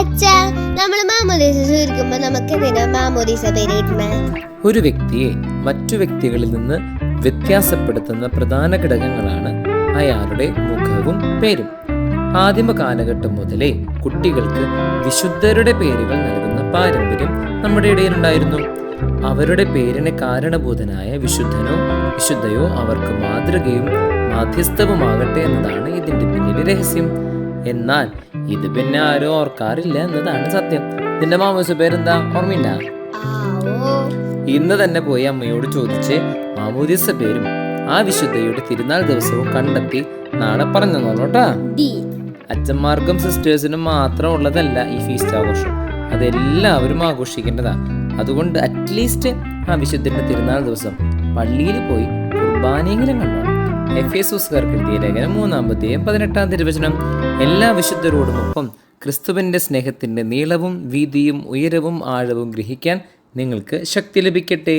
അച്ഛാ, നമ്മള് മാമോദീസ സ്വീകരിക്കുമ്പോ നമുക്ക് എന്തിനാ മാമോദീസ പേര് കിട്ടണേ? ഒരു വ്യക്തിയെ മറ്റു വ്യക്തികളിൽ നിന്ന് വ്യത്യാസപ്പെടുത്തുന്ന പ്രധാന ഘടകങ്ങളാണ് അയാളുടെ മുഖവും പേരും. ആദിമ കാലഘട്ടം മുതലേ കുട്ടികൾക്ക് വിശുദ്ധരുടെ പേരുകൾ നൽകുന്ന പാരമ്പര്യം നമ്മുടെ ഇടയിലുണ്ടായിരുന്നു. അവരുടെ പേരിന് കാരണഭൂതനായ വിശുദ്ധനോ വിശുദ്ധയോ അവർക്ക് മാതൃകയും മാധ്യസ്ഥവുമാകട്ടെ എന്നതാണ് ഇതിന്റെ പിന്നിലെ രഹസ്യം. എന്നാൽ ഇത് പിന്നെ ആരും ഓർക്കാറില്ല എന്നതാണ് സത്യം. നിന്റെ മാമോദിസ പേരെന്താ, ഓർമ്മയില്ല? ഇന്ന് തന്നെ പോയി അമ്മയോട് ചോദിച്ച് മാമോദിസ പേരും ആ വിശുദ്ധയുടെ തിരുനാൾ ദിവസവും കണ്ടെത്തി നാളെ പറഞ്ഞു തന്നോട്ടാ. അച്ഛന്മാർക്കും സിസ്റ്റേഴ്സിനും മാത്രം ഉള്ളതല്ല ഈ ഫീസ്റ്റ് ആഘോഷം, അതെല്ലാവരും ആഘോഷിക്കേണ്ടതാ. അതുകൊണ്ട് അറ്റ്ലീസ്റ്റ് ആ വിശുദ്ധന്റെ തിരുനാൾ ദിവസം പള്ളിയിൽ പോയി കുർബാനയെങ്കിലും കണ്ടോണം. എഫേസോസുകാർക്ക് എഴുതിയ ലേഖനം 3-18 തിരുവചനം. എല്ലാ വിശുദ്ധരോടുമൊപ്പം ക്രിസ്തുവിന്റെ സ്നേഹത്തിന്റെ നീളവും വീതിയും ഉയരവും ആഴവും ഗ്രഹിക്കാൻ നിങ്ങൾക്ക് ശക്തി ലഭിക്കട്ടെ.